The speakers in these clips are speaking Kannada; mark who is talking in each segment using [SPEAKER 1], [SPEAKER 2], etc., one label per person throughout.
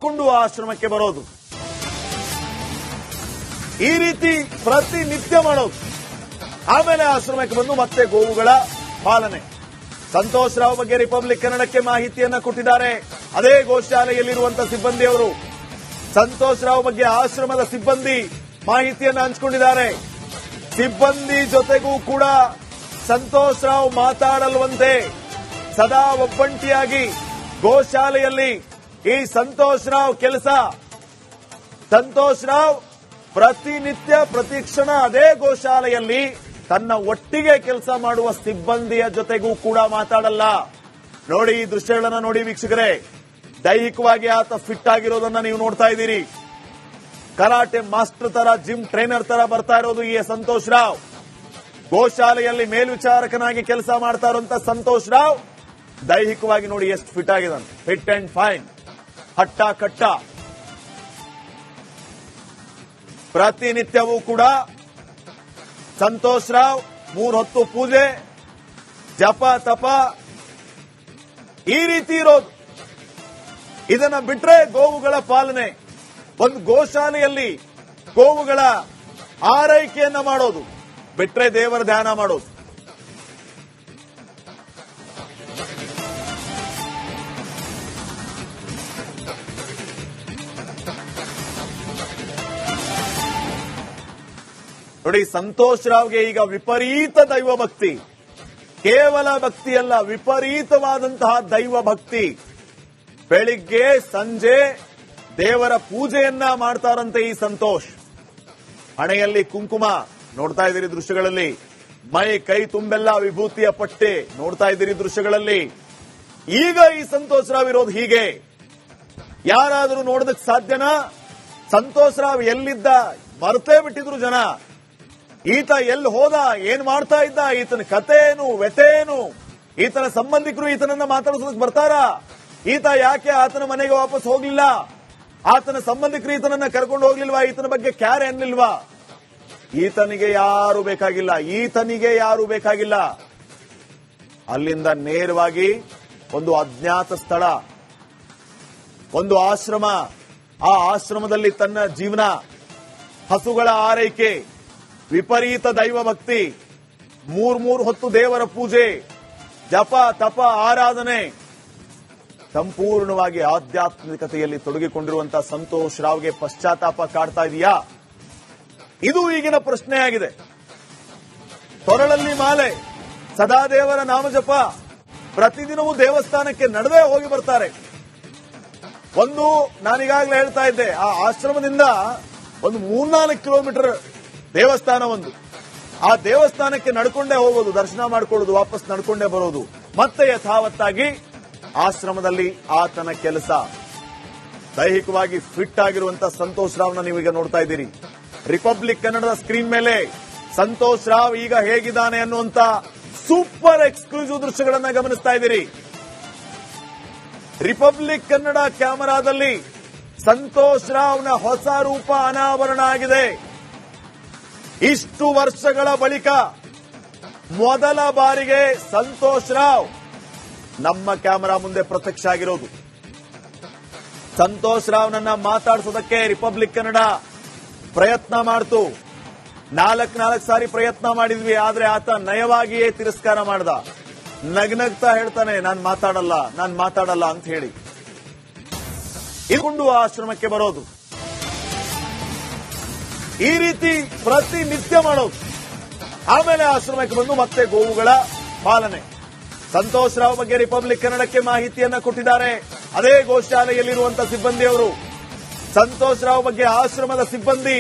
[SPEAKER 1] ಕೊಂಡು ಆಶ್ರಮಕ್ಕೆ ಬರೋದು, ಈ ರೀತಿ ಪ್ರತಿನಿತ್ಯ ಮಾಡೋದು. ಆಮೇಲೆ ಆಶ್ರಮಕ್ಕೆ ಬಂದು ಮತ್ತೆ ಗೋವುಗಳ ಪಾಲನೆ. ಸಂತೋಷ್ ರಾವ್ ಬಗ್ಗೆ ರಿಪಬ್ಲಿಕ್ ಕನ್ನಡಕ್ಕೆ ಮಾಹಿತಿಯನ್ನ ಕೊಟ್ಟಿದ್ದಾರೆ ಅದೇ ಗೋಶಾಲೆಯಲ್ಲಿರುವಂತಹ ಸಿಬ್ಬಂದಿಯವರು. ಸಂತೋಷ್ ರಾವ್ ಬಗ್ಗೆ ಆಶ್ರಮದ ಸಿಬ್ಬಂದಿ ಮಾಹಿತಿಯನ್ನ ಹಂಚಿಕೊಂಡಿದ್ದಾರೆ. ಸಿಬ್ಬಂದಿ ಜೊತೆಗೂ ಕೂಡ ಸಂತೋಷ್ ರಾವ್ ಮಾತಾಡಲ್ವಂತೆ. ಸದಾ ಒಬ್ಬಂಟಿಯಾಗಿ ಗೋಶಾಲೆಯಲ್ಲಿ ಈ ಸಂತೋಷ್ ರಾವ್ ಕೆಲಸ. ಸಂತೋಷ್ ರಾವ್ ಪ್ರತಿನಿತ್ಯ ಪ್ರತಿಕ್ಷಣ ಅದೇ ಗೋಶಾಲೆಯಲ್ಲಿ ತನ್ನ ಒಟ್ಟಿಗೆ ಕೆಲಸ ಮಾಡುವ ಸಿಬ್ಬಂದಿಯ ಜೊತೆಗೂ ಕೂಡ ಮಾತಾಡಲ್ಲ. ನೋಡಿ, ಈ ದೃಶ್ಯಗಳನ್ನ ನೋಡಿ ವೀಕ್ಷಕರೇ. ದೈಹಿಕವಾಗಿ ಆತ ಫಿಟ್ ಆಗಿರೋದನ್ನ ನೀವು ನೋಡ್ತಾ ಇದ್ದೀರಿ. ಕರಾಟೆ ಮಾಸ್ಟರ್ ತರ, ಜಿಮ್ ಟ್ರೈನರ್ ತರ ಬರ್ತಾ ಇರೋದು ಈ ಸಂತೋಷ್ ರಾವ್. ಗೋಶಾಲೆಯಲ್ಲಿ ಮೇಲ್ವಿಚಾರಕನಾಗಿ ಕೆಲಸ ಮಾಡ್ತಾ ಇರುವಂತ ಸಂತೋಷ್ ರಾವ್ ದೈಹಿಕವಾಗಿ ನೋಡಿ ಎಷ್ಟು ಫಿಟ್ ಆಗಿದ್ದಾನೆ. ಫಿಟ್ ಅಂಡ್ ಫೈನ್, ಹಟ್ಟ ಕಟ್ಟ. ಪ್ರತಿನಿತ್ಯವೂ ಕೂಡ ಸಂತೋಷ್ ರಾವ್ 3 ಹೊತ್ತು ಪೂಜೆ, ಜಪ ತಪ ಈ ರೀತಿ ಇರೋದು. ಇದನ್ನ ಬಿಟ್ರೆ ಗೋವುಗಳ ಪಾಲನೆ, ಒಂದು ಗೋಶಾಲೆಯಲ್ಲಿ ಗೋವುಗಳ ಆರೈಕೆಯನ್ನ ಮಾಡೋದು, ಬಿಟ್ರೆ ದೇವರ ಧ್ಯಾನ ಮಾಡೋದು. ನೋಡಿ, ಸಂತೋಷ್ ರಾವ್ಗೆ ಈಗ ವಿಪರೀತ ದೈವ ಭಕ್ತಿ. ಕೇವಲ ಭಕ್ತಿಯಲ್ಲ, ವಿಪರೀತವಾದಂತಹ ದೈವ ಭಕ್ತಿ. ಬೆಳಿಗ್ಗೆ ಸಂಜೆ ದೇವರ ಪೂಜೆಯನ್ನ ಮಾಡ್ತಾರಂತೆ ಈ ಸಂತೋಷ್. ಹಣೆಯಲ್ಲಿ ಕುಂಕುಮ ನೋಡ್ತಾ ಇದ್ದೀರಿ ದೃಶ್ಯಗಳಲ್ಲಿ. ಮೈ ಕೈ ತುಂಬೆಲ್ಲ ವಿಭೂತಿಯ ಪಟ್ಟೆ ನೋಡ್ತಾ ಇದ್ದೀರಿ ದೃಶ್ಯಗಳಲ್ಲಿ. ಈಗ ಈ ಸಂತೋಷ್ ರಾವ್ ಇರೋದು ಹೀಗೆ. ಯಾರಾದರೂ ನೋಡೋದಕ್ಕೆ ಸಾಧ್ಯನಾ? ಸಂತೋಷ್ ರಾವ್ ಎಲ್ಲಿದ್ದ ಮರ್ತೇ ಬಿಟ್ಟಿದ್ರು ಜನ. ಈತ ಎಲ್ಲಿ ಹೋದ, ಏನ್ ಮಾಡ್ತಾ ಇದ್ದ, ಈತನ ಕತೆ ಏನು, ವ್ಯತೆ ಏನು, ಈತನ ಸಂಬಂಧಿಕರು ಈತನನ್ನ ಮಾತಾಡಿಸೋದಕ್ಕೆ ಬರ್ತಾರಾ? ಈತ ಯಾಕೆ ಆತನ ಮನೆಗೆ ವಾಪಸ್ ಹೋಗ್ಲಿಲ್ಲ? ಆತನ ಸಂಬಂಧಿಕರು ಈತನನ್ನ ಕರ್ಕೊಂಡು ಹೋಗ್ಲಿಲ್ವಾ? ಈತನ ಬಗ್ಗೆ ಕ್ಯಾರೆ ಅನ್ನಲಿಲ್ವಾ? ಈತನಿಗೆ ಯಾರು ಬೇಕಾಗಿಲ್ಲ, ಈತನಿಗೆ ಯಾರು ಬೇಕಾಗಿಲ್ಲ. ಅಲ್ಲಿಂದ ನೇರವಾಗಿ ಒಂದು ಅಜ್ಞಾತ ಸ್ಥಳ, ಒಂದು ಆಶ್ರಮ. ಆ ಆಶ್ರಮದಲ್ಲಿ ತನ್ನ ಜೀವನ, ಹಸುಗಳ ಆರೈಕೆ, ವಿಪರೀತ ದೈವ ಭಕ್ತಿ, 3 ಹೊತ್ತು ದೇವರ ಪೂಜೆ, ಜಪ ತಪ ಆರಾಧನೆ, ಸಂಪೂರ್ಣವಾಗಿ ಆಧ್ಯಾತ್ಮಿಕತೆಯಲ್ಲಿ ತೊಡಗಿಕೊಂಡಿರುವಂತಹ ಸಂತೋಷ್ ರಾವ್ಗೆ ಪಶ್ಚಾತ್ತಾಪ ಕಾಡ್ತಾ ಇದೆಯಾ? ಇದು ಈಗಿನ ಪ್ರಶ್ನೆಯಾಗಿದೆ. ತೊರಳಲ್ಲಿ ಮಾಲೆ, ಸದಾ ದೇವರ ನಾಮಜಪ, ಪ್ರತಿದಿನವೂ ದೇವಸ್ಥಾನಕ್ಕೆ ನಡೆದೇ ಹೋಗಿ ಬರ್ತಾರೆ. ಒಂದು ನಾನೀಗಾಗಲೇ ಹೇಳ್ತಾ ಇದ್ದೆ, ಆ ಆಶ್ರಮದಿಂದ ಒಂದು 3-4 ಕಿಲೋಮೀಟರ್ ದೇವಸ್ಥಾನ ಒಂದು. ಆ ದೇವಸ್ಥಾನಕ್ಕೆ ನಡ್ಕೊಂಡೇ ಹೋಗೋದು, ದರ್ಶನ ಮಾಡ್ಕೊಳ್ಳೋದು, ವಾಪಸ್ ನಡ್ಕೊಂಡೇ ಬರೋದು. ಮತ್ತೆ ಯಥಾವತ್ತಾಗಿ ಆಶ್ರಮದಲ್ಲಿ ಆತನ ಕೆಲಸ. ದೈಹಿಕವಾಗಿ ಫಿಟ್ ಆಗಿರುವಂತಹ ಸಂತೋಷ್ ರಾವ್ನ ನೀವೀಗ ನೋಡ್ತಾ ಇದ್ದೀರಿ. ರಿಪಬ್ಲಿಕ್ ಕನ್ನಡದ ಸ್ಕ್ರೀನ್ ಮೇಲೆ ಸಂತೋಷ್ ರಾವ್ ಈಗ ಹೇಗಿದ್ದಾನೆ ಅನ್ನುವಂತ ಸೂಪರ್ ಎಕ್ಸ್ಕ್ಲೂಸಿವ್ ದೃಶ್ಯಗಳನ್ನ ಗಮನಿಸ್ತಾ ಇದ್ದೀರಿ. ರಿಪಬ್ಲಿಕ್ ಕನ್ನಡ ಕ್ಯಾಮೆರಾದಲ್ಲಿ ಸಂತೋಷ್ ರಾವ್ನ ಹೊಸ ರೂಪ ಅನಾವರಣ ಆಗಿದೆ. ಇಷ್ಟು ವರ್ಷಗಳ ಬಳಿಕ ಮೊದಲ ಬಾರಿಗೆ ಸಂತೋಷ್ ರಾವ್ ನಮ್ಮ ಕ್ಯಾಮೆರಾ ಮುಂದೆ ಪ್ರತ್ಯಕ್ಷ ಆಗಿರೋದು. ಸಂತೋಷ್ ರಾವ್ನನ್ನ ಮಾತಾಡಿಸೋದಕ್ಕೆ ರಿಪಬ್ಲಿಕ್ ಕನ್ನಡ ಪ್ರಯತ್ನ ಮಾಡ್ತು. 4 ಸಾರಿ ಪ್ರಯತ್ನ ಮಾಡಿದ್ವಿ, ಆದ್ರೆ ಆತ ನಯವಾಗಿಯೇ ತಿರಸ್ಕಾರ ಮಾಡ್ದ. ನಗ್ನಗ್ತಾ ಹೇಳ್ತಾನೆ, ನಾನ್ ಮಾತಾಡಲ್ಲ ಅಂತ ಹೇಳಿ ಇಲ್ಕೊಂಡು ಆಶ್ರಮಕ್ಕೆ ಬರೋದು, ಈ ರೀತಿ ಪ್ರತಿನಿತ್ಯ ಮಾಡೋದು. ಆಮೇಲೆ ಆಶ್ರಮಕ್ಕೆ ಬಂದು ಮತ್ತೆ ಗೋವುಗಳ ಪಾಲನೆ. ಸಂತೋಷ್ ರಾವ್ ಬಗ್ಗೆ ರಿಪಬ್ಲಿಕ್ ಕನ್ನಡಕ್ಕೆ ಮಾಹಿತಿಯನ್ನ ಕೊಟ್ಟಿದ್ದಾರೆ ಅದೇ ಗೋಶಾಲೆಯಲ್ಲಿರುವಂತಹ ಸಿಬ್ಬಂದಿಯವರು. ಸಂತೋಷ್ ರಾವ್ ಬಗ್ಗೆ ಆಶ್ರಮದ ಸಿಬ್ಬಂದಿ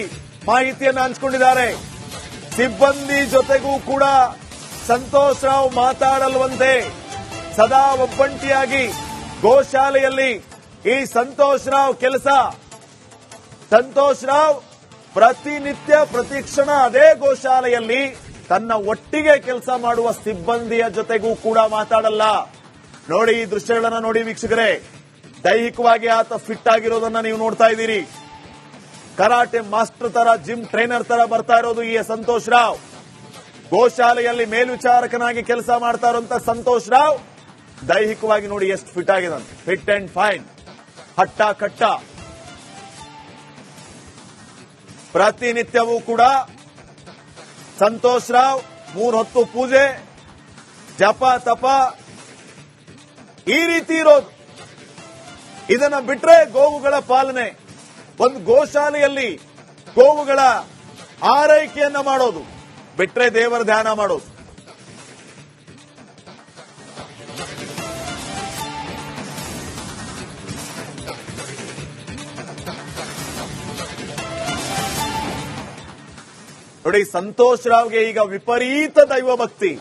[SPEAKER 1] ಮಾಹಿತಿಯನ್ನ ಹಂಚಿಕೊಂಡಿದ್ದಾರೆ. ಸಿಬ್ಬಂದಿ ಜೊತೆಗೂ ಕೂಡ ಸಂತೋಷ್ ರಾವ್ ಮಾತಾಡಲ್ವಂತೆ. ಸದಾ ಒಬ್ಬಂಟಿಯಾಗಿ ಗೋಶಾಲೆಯಲ್ಲಿ ಈ ಸಂತೋಷ್ ರಾವ್ ಕೆಲಸ. ಸಂತೋಷ್ ರಾವ್ ಪ್ರತಿನಿತ್ಯ ಪ್ರತಿಕ್ಷಣ ಅದೇ ಗೋಶಾಲೆಯಲ್ಲಿ ತನ್ನ ಒಟ್ಟಿಗೆ ಕೆಲಸ ಮಾಡುವ ಸಿಬ್ಬಂದಿಯ ಜೊತೆಗೂ ಕೂಡ ಮಾತಾಡಲ್ಲ. ನೋಡಿ, ಈ ದೃಶ್ಯಗಳನ್ನ ನೋಡಿ ವೀಕ್ಷಕರೇ. ದೈಹಿಕವಾಗಿ ಆತ ಫಿಟ್ ಆಗಿರೋದನ್ನ ನೀವು ನೋಡ್ತಾ ಇದ್ದೀರಿ. ಕರಾಟೆ ಮಾಸ್ಟರ್ ತರ, ಜಿಮ್ ಟ್ರೈನರ್ ತರ ಬರ್ತಾ ಇರೋದು ಈ ಸಂತೋಷ್ ರಾವ್. ಗೋಶಾಲೆಯಲ್ಲಿ ಮೇಲ್ವಿಚಾರಕನಾಗಿ ಕೆಲಸ ಮಾಡ್ತಾ ಇರುವಂತ ಸಂತೋಷ್ ರಾವ್ ದೈಹಿಕವಾಗಿ ನೋಡಿ ಎಷ್ಟು ಫಿಟ್ ಆಗಿದ್ದಾನೆ. ಫಿಟ್ ಅಂಡ್ ಫೈನ್, ಹಟ್ಟ ಕಟ್ಟ. ಪ್ರತಿನಿತ್ಯವೂ ಕೂಡ ಸಂತೋಷ್ ರಾವ್ 3 ಹೊತ್ತು ಪೂಜೆ, ಜಪ ತಪ ಈ ರೀತಿ ಇರೋದು. ಇದನ್ನ ಬಿಟ್ರೆ ಗೋವುಗಳ ಪಾಲನೆ, ಒಂದು ಗೋಶಾಲೆಯಲ್ಲಿ ಗೋವುಗಳ ಆರೈಕೆಯನ್ನ ಮಾಡೋದು, ಬಿಟ್ರೆ ದೇವರ ಧ್ಯಾನ ಮಾಡೋದು. ನೋಡಿ, ಸಂತೋಷ್ ರಾವ್ಗೆ ಈಗ ವಿಪರೀತ ದೈವ ಭಕ್ತಿ,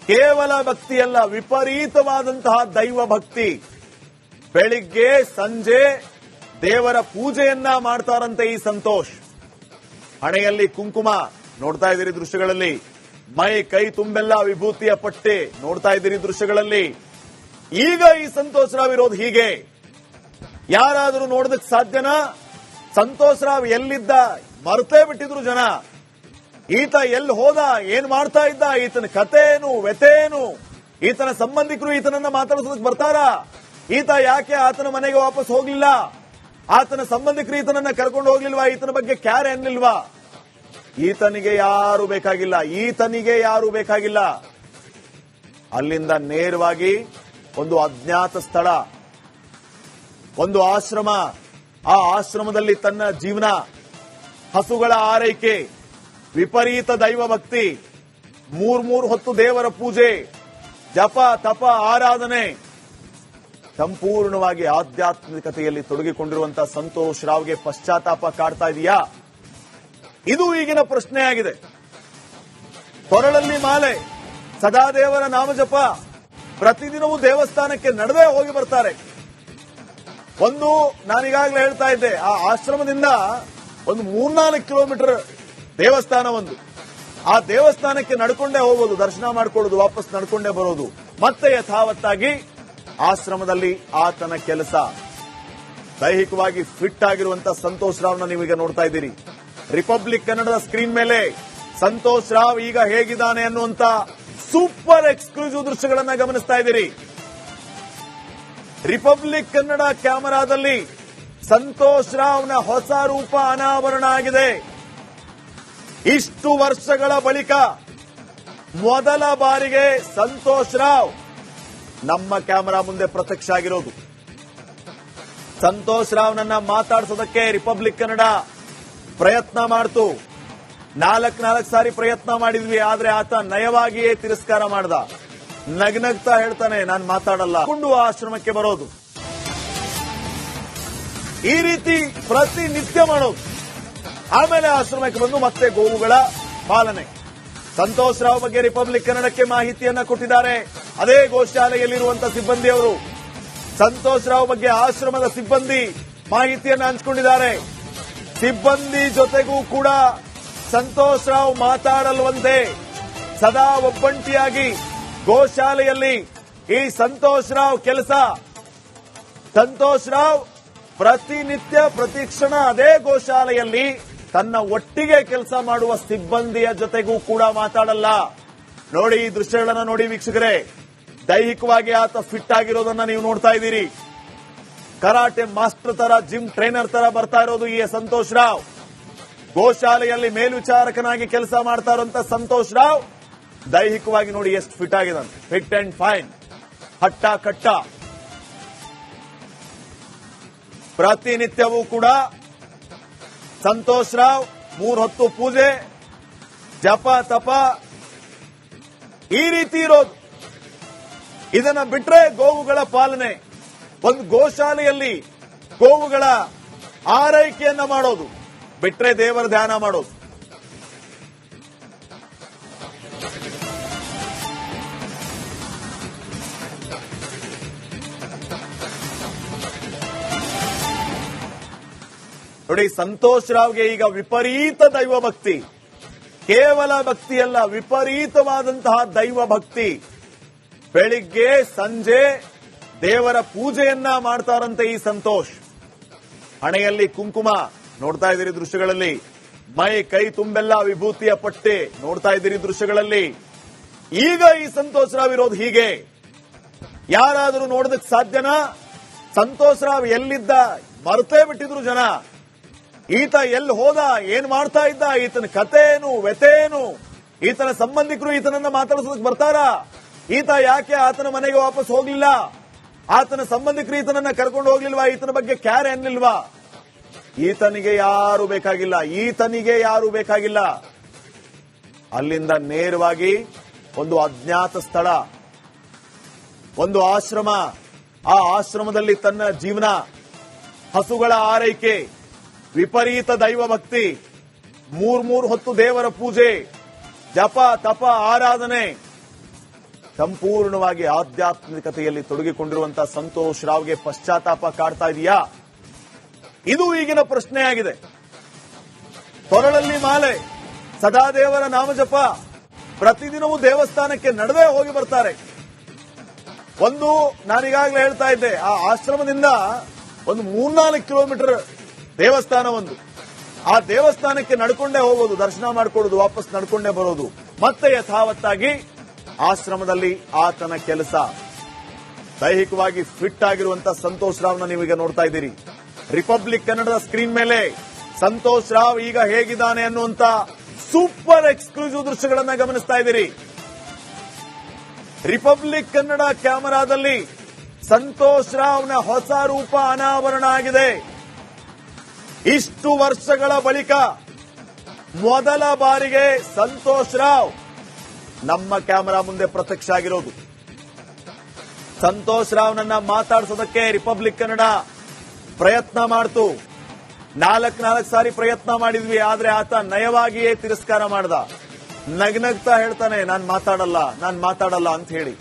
[SPEAKER 1] ಕೇವಲ ಭಕ್ತಿಯಲ್ಲ, ವಿಪರೀತವಾದಂತಹ ದೈವ ಭಕ್ತಿ. ಬೆಳಿಗ್ಗೆ ಸಂಜೆ ದೇವರ ಪೂಜೆಯನ್ನ ಮಾಡ್ತಾರಂತೆ ಈ ಸಂತೋಷ್. ಹಣೆಯಲ್ಲಿ ಕುಂಕುಮ ನೋಡ್ತಾ ಇದ್ದೀರಿ ದೃಶ್ಯಗಳಲ್ಲಿ, ಮೈ ಕೈ ತುಂಬೆಲ್ಲ ವಿಭೂತಿಯ ಪಟ್ಟೆ ನೋಡ್ತಾ ಇದ್ದೀರಿ ದೃಶ್ಯಗಳಲ್ಲಿ. ಈಗ ಈ ಸಂತೋಷ್ ರಾವ್ ಇರೋದು ಹೀಗೆ. ಯಾರಾದರೂ ನೋಡೋದಕ್ಕೆ ಸಾಧ್ಯನಾ? ಸಂತೋಷ್ ರಾವ್ ಎಲ್ಲಿದ್ದ ಮರ್ತೇ ಬಿಟ್ಟಿದ್ರು ಜನ. ಈತ ಎಲ್ಲಿ ಹೋದ, ಏನ್ ಮಾಡ್ತಾ ಇದ್ದ, ಈತನ ಕತೆ ಏನು, ವ್ಯತೆ ಏನು, ಈತನ ಸಂಬಂಧಿಕರು ಈತನನ್ನ ಮಾತಾಡಿಸೋದಕ್ಕೆ ಬರ್ತಾರಾ? ಈತ ಯಾಕೆ ಆತನ ಮನೆಗೆ ವಾಪಸ್ ಹೋಗ್ಲಿಲ್ಲ? ಆತನ ಸಂಬಂಧಿಕರು ಈತನನ್ನ ಕರ್ಕೊಂಡು ಹೋಗ್ಲಿಲ್ವಾ? ಈತನ ಬಗ್ಗೆ ಕ್ಯಾರ್ ಎನ್ಲಿಲ್ವಾ? ಈತನಿಗೆ ಯಾರು ಬೇಕಾಗಿಲ್ಲ, ಈತನಿಗೆ ಯಾರು ಬೇಕಾಗಿಲ್ಲ. ಅಲ್ಲಿಂದ ನೇರವಾಗಿ ಒಂದು ಅಜ್ಞಾತ ಸ್ಥಳ, ಒಂದು ಆಶ್ರಮ. ಆ ಆಶ್ರಮದಲ್ಲಿ ತನ್ನ ಜೀವನ, ಹಸುಗಳ ಆರೈಕೆ, ವಿಪರೀತ ದೈವ ಭಕ್ತಿ, 3 ಹೊತ್ತು ದೇವರ ಪೂಜೆ, ಜಪ ತಪ ಆರಾಧನೆ, ಸಂಪೂರ್ಣವಾಗಿ ಆಧ್ಯಾತ್ಮಿಕತೆಯಲ್ಲಿ ತೊಡಗಿಕೊಂಡಿರುವಂತಹ ಸಂತೋಷ್ ರಾವ್ಗೆ ಪಶ್ಚಾತ್ತಾಪ ಕಾಡ್ತಾ ಇದೆಯಾ? ಇದು ಈಗಿನ ಪ್ರಶ್ನೆಯಾಗಿದೆ. ಕೊರಳಲ್ಲಿ ಮಾಲೆ, ಸದಾ ದೇವರ ನಾಮಜಪ, ಪ್ರತಿದಿನವೂ ದೇವಸ್ಥಾನಕ್ಕೆ ನಡೆದೇ ಹೋಗಿ ಬರ್ತಾರೆ. ಒಂದು ನಾನೀಗಾಗಲೇ ಹೇಳ್ತಾ ಇದ್ದೆ, ಆ ಆಶ್ರಮದಿಂದ ಒಂದು 3-4 ಕಿಲೋಮೀಟರ್ ದೇವಸ್ಥಾನ ಒಂದು. ಆ ದೇವಸ್ಥಾನಕ್ಕೆ ನಡ್ಕೊಂಡೇ ಹೋಗೋದು, ದರ್ಶನ ಮಾಡ್ಕೊಳ್ಳೋದು, ವಾಪಸ್ ನಡ್ಕೊಂಡೇ ಬರೋದು. ಮತ್ತೆ ಯಥಾವತ್ತಾಗಿ ಆಶ್ರಮದಲ್ಲಿ ಆತನ ಕೆಲಸ. ದೈಹಿಕವಾಗಿ ಫಿಟ್ ಆಗಿರುವಂತಹ ಸಂತೋಷ್ ರಾವ್ನ ನೀವೀಗ ನೋಡ್ತಾ ಇದ್ದೀರಿ. ರಿಪಬ್ಲಿಕ್ ಕನ್ನಡದ ಸ್ಕ್ರೀನ್ ಮೇಲೆ ಸಂತೋಷ್ ರಾವ್ ಈಗ ಹೇಗಿದ್ದಾನೆ ಅನ್ನುವಂತ ಸೂಪರ್ ಎಕ್ಸ್ಕ್ಲೂಸಿವ್ ದೃಶ್ಯಗಳನ್ನ ಗಮನಿಸ್ತಾ ಇದ್ದೀರಿ. ರಿಪಬ್ಲಿಕ್ ಕನ್ನಡ ಕ್ಯಾಮೆರಾದಲ್ಲಿ ಸಂತೋಷ್ ರಾವ್ನ ಹೊಸ ರೂಪ ಅನಾವರಣ ಆಗಿದೆ. ಇಷ್ಟು ವರ್ಷಗಳ ಬಳಿಕ ಮೊದಲ ಬಾರಿಗೆ ಸಂತೋಷ್ ರಾವ್ ನಮ್ಮ ಕ್ಯಾಮೆರಾ ಮುಂದೆ ಪ್ರತ್ಯಕ್ಷ ಆಗಿರೋದು. ಸಂತೋಷ್ ರಾವ್ನನ್ನ ಮಾತಾಡಿಸೋದಕ್ಕೆ ರಿಪಬ್ಲಿಕ್ ಕನ್ನಡ ಪ್ರಯತ್ನ ಮಾಡ್ತು. 4 ಸಾರಿ ಪ್ರಯತ್ನ ಮಾಡಿದ್ವಿ, ಆದ್ರೆ ಆತ ನಯವಾಗಿಯೇ ತಿರಸ್ಕಾರ ಮಾಡ್ದ. ನಗ್ನಗ್ತಾ ಹೇಳ್ತಾನೆ, ನಾನು ಮಾತಾಡಲ್ಲ, ಕೊಂಡು ಆಶ್ರಮಕ್ಕೆ ಬರೋದು. ಈ ರೀತಿ ಪ್ರತಿನಿತ್ಯ ಮಾಡೋದು. ಆಮೇಲೆ ಆಶ್ರಮಕ್ಕೆ ಬಂದು ಮತ್ತೆ ಗೋವುಗಳ ಪಾಲನೆ. ಸಂತೋಷ್ ರಾವ್ ಬಗ್ಗೆ ರಿಪಬ್ಲಿಕ್ ಕನ್ನಡಕ್ಕೆ ಮಾಹಿತಿಯನ್ನ ಕೊಟ್ಟಿದ್ದಾರೆ ಅದೇ ಗೋಶಾಲೆಯಲ್ಲಿರುವಂತಹ ಸಿಬ್ಬಂದಿಯವರು. ಸಂತೋಷ್ ರಾವ್ ಬಗ್ಗೆ ಆಶ್ರಮದ ಸಿಬ್ಬಂದಿ ಮಾಹಿತಿಯನ್ನ ಹಂಚಿಕೊಂಡಿದ್ದಾರೆ. ಸಿಬ್ಬಂದಿ ಜೊತೆಗೂ ಕೂಡ ಸಂತೋಷ್ ರಾವ್ ಮಾತಾಡಲ್ವಂತೆ. ಸದಾ ಒಬ್ಬಂಟಿಯಾಗಿ ಗೋಶಾಲೆಯಲ್ಲಿ ಈ ಸಂತೋಷ್ ರಾವ್ ಕೆಲಸ. ಸಂತೋಷ್ ರಾವ್ ಪ್ರತಿನಿತ್ಯ ಪ್ರತಿಕ್ಷಣ ಅದೇ ಗೋಶಾಲೆಯಲ್ಲಿ ತನ್ನ ಒಟ್ಟಿಗೆ ಕೆಲಸ ಮಾಡುವ ಸಿಬ್ಬಂದಿಯ ಜೊತೆಗೂ ಕೂಡ ಮಾತಾಡಲ್ಲ. ನೋಡಿ, ಈ ದೃಶ್ಯಗಳನ್ನ ನೋಡಿ ವೀಕ್ಷಕರೇ. ದೈಹಿಕವಾಗಿ ಆತ ಫಿಟ್ ಆಗಿರೋದನ್ನ ನೀವು ನೋಡ್ತಾ ಇದ್ದೀರಿ. ಕರಾಟೆ ಮಾಸ್ಟರ್ ತರ, ಜಿಮ್ ಟ್ರೈನರ್ ತರ ಬರ್ತಾ ಇರೋದು ಈ ಸಂತೋಷ್ ರಾವ್. ಗೋಶಾಲೆಯಲ್ಲಿ ಮೇಲ್ವಿಚಾರಕನಾಗಿ ಕೆಲಸ ಮಾಡ್ತಾ ಇರುವಂತ ಸಂತೋಷ್ ರಾವ್ ದೈಹಿಕವಾಗಿ ನೋಡಿ ಎಷ್ಟು ಫಿಟ್ ಆಗಿದ್ದಾನೆ. ಫಿಟ್ ಅಂಡ್ ಫೈನ್, ಹಟ್ಟ ಕಟ್ಟ. ಪ್ರತಿನಿತ್ಯವೂ ಕೂಡ ಸಂತೋಷ್ ರಾವ್ 3 ಹೊತ್ತು ಪೂಜೆ, ಜಪ ತಪ ಈ ರೀತಿ ಇರೋದು. ಇದನ್ನ ಬಿಟ್ರೆ ಗೋವುಗಳ ಪಾಲನೆ, ಒಂದು ಗೋಶಾಲೆಯಲ್ಲಿ ಗೋವುಗಳ ಆರೈಕೆಯನ್ನ ಮಾಡೋದು, ಬಿಟ್ರೆ ದೇವರ ಧ್ಯಾನ ಮಾಡೋದು. ನೋಡಿ, ಸಂತೋಷ್ ರಾವ್ಗೆ ಈಗ ವಿಪರೀತ ದೈವ ಭಕ್ತಿ, ಕೇವಲ ಭಕ್ತಿಯಲ್ಲ, ವಿಪರೀತವಾದಂತಹ ದೈವ ಭಕ್ತಿ. ಬೆಳಿಗ್ಗೆ ಸಂಜೆ ದೇವರ ಪೂಜೆಯನ್ನ ಮಾಡ್ತಾರಂತೆ ಈ ಸಂತೋಷ್. ಹಣೆಯಲ್ಲಿ ಕುಂಕುಮ ನೋಡ್ತಾ ಇದ್ದೀರಿ ದೃಶ್ಯಗಳಲ್ಲಿ, ಮೈ ಕೈ ತುಂಬೆಲ್ಲ ವಿಭೂತಿಯ ಪಟ್ಟೆ ನೋಡ್ತಾ ಇದ್ದೀರಿ ದೃಶ್ಯಗಳಲ್ಲಿ. ಈಗ ಈ ಸಂತೋಷ್ ರಾವ್ ಇರೋದು ಹೀಗೆ. ಯಾರಾದರೂ ನೋಡೋದಕ್ಕೆ ಸಾಧ್ಯನಾ? ಸಂತೋಷ್ ರಾವ್ ಎಲ್ಲಿದ್ದ ಮರ್ತೇ ಬಿಟ್ಟಿದ್ರು ಜನ. ಈತ ಎಲ್ಲಿ ಹೋದ, ಏನ್ ಮಾಡ್ತಾ ಇದ್ದ, ಈತನ ಕಥೆನು ವ್ಯಥೆನು, ಈತನ ಸಂಬಂಧಿಕರು ಈತನನ್ನ ಮಾತಾಡಿಸೋದಕ್ಕೆ ಬರ್ತಾರ? ಈತ ಯಾಕೆ ಆತನ ಮನೆಗೆ ವಾಪಸ್ ಹೋಗ್ಲಿಲ್ಲ? ಆತನ ಸಂಬಂಧಿಕರು ಈತನನ್ನ ಕರ್ಕೊಂಡು ಹೋಗ್ಲಿಲ್ವಾ? ಈತನ ಬಗ್ಗೆ ಕ್ಯಾರ್ ಎನ್ಲಿಲ್ವಾ? ಈತನಿಗೆ ಯಾರು ಬೇಕಾಗಿಲ್ಲ, ಈತನಿಗೆ ಯಾರು ಬೇಕಾಗಿಲ್ಲ. ಅಲ್ಲಿಂದ ನೇರವಾಗಿ ಒಂದು ಅಜ್ಞಾತ ಸ್ಥಳ, ಒಂದು ಆಶ್ರಮ, ಆ ಆಶ್ರಮದಲ್ಲಿ ತನ್ನ ಜೀವನ, ಹಸುಗಳ ಆರೈಕೆ, ವಿಪರೀತ ದೈವ ಭಕ್ತಿ, ಮೂರ್ ಹೊತ್ತು ದೇವರ ಪೂಜೆ, ಜಪ ತಪ ಆರಾಧನೆ, ಸಂಪೂರ್ಣವಾಗಿ ಆಧ್ಯಾತ್ಮಿಕತೆಯಲ್ಲಿ ತೊಡಗಿಕೊಂಡಿರುವಂತಹ ಸಂತೋಷ್ ರಾವ್ಗೆ ಪಶ್ಚಾತ್ತಾಪ ಕಾಡ್ತಾ ಇದೆಯಾ? ಇದು ಈಗಿನ ಪ್ರಶ್ನೆಯಾಗಿದೆ. ಕೊರಳಲ್ಲಿ ಮಾಲೆ, ಸದಾ ದೇವರ ನಾಮಜಪ, ಪ್ರತಿದಿನವೂ ದೇವಸ್ಥಾನಕ್ಕೆ ನಡೆದೇ ಹೋಗಿ ಬರ್ತಾರೆ. ಒಂದು ನಾನೀಗಾಗಲೇ ಹೇಳ್ತಾ ಇದ್ದೆ, ಆ ಆಶ್ರಮದಿಂದ ಒಂದು 3-4 ಕಿಲೋಮೀಟರ್ ದೇವಸ್ಥಾನ ಒಂದು. ಆ ದೇವಸ್ಥಾನಕ್ಕೆ ನಡ್ಕೊಂಡೇ ಹೋಗೋದು, ದರ್ಶನ ಮಾಡ್ಕೊಳ್ಳೋದು, ವಾಪಸ್ ನಡ್ಕೊಂಡೇ ಬರೋದು. ಮತ್ತೆ ಯಥಾವತ್ತಾಗಿ ಆಶ್ರಮದಲ್ಲಿ ಆತನ ಕೆಲಸ. ದೈಹಿಕವಾಗಿ ಫಿಟ್ ಆಗಿರುವಂತಹ ಸಂತೋಷ್ ರಾವ್ನ ನೀವೀಗ ನೋಡ್ತಾ ಇದ್ದೀರಿ. ರಿಪಬ್ಲಿಕ್ ಕನ್ನಡದ ಸ್ಕ್ರೀನ್ ಮೇಲೆ ಸಂತೋಷ್ ರಾವ್ ಈಗ ಹೇಗಿದ್ದಾನೆ ಅನ್ನುವಂತ ಸೂಪರ್ ಎಕ್ಸ್ಕ್ಲೂಸಿವ್ ದೃಶ್ಯಗಳನ್ನ ಗಮನಿಸ್ತಾ ಇದ್ದೀರಿ. ರಿಪಬ್ಲಿಕ್ ಕನ್ನಡ ಕ್ಯಾಮೆರಾದಲ್ಲಿ ಸಂತೋಷ್ ರಾವ್ನ ಹೊಸ ರೂಪ ಅನಾವರಣ ಆಗಿದೆ. ಇಷ್ಟು ವರ್ಷಗಳ ಬಳಿಕ ಮೊದಲ ಬಾರಿಗೆ ಸಂತೋಷ್ ರಾವ್ ನಮ್ಮ ಕ್ಯಾಮೆರಾ ಮುಂದೆ ಪ್ರತ್ಯಕ್ಷ ಆಗಿರೋದು. ಸಂತೋಷ್ ರಾವ್ನನ್ನ ಮಾತಾಡಿಸೋದಕ್ಕೆ ರಿಪಬ್ಲಿಕ್ ಕನ್ನಡ ಪ್ರಯತ್ನ ಮಾಡ್ತು. 4 ಸಾರಿ ಪ್ರಯತ್ನ ಮಾಡಿದ್ವಿ, ಆದ್ರೆ ಆತ ನಯವಾಗಿಯೇ ತಿರಸ್ಕಾರ ಮಾಡ್ದ. ನಗ್ನಗ್ತಾ ಹೇಳ್ತಾನೆ, ನಾನ್ ಮಾತಾಡಲ್ಲ ಅಂತ ಹೇಳಿ.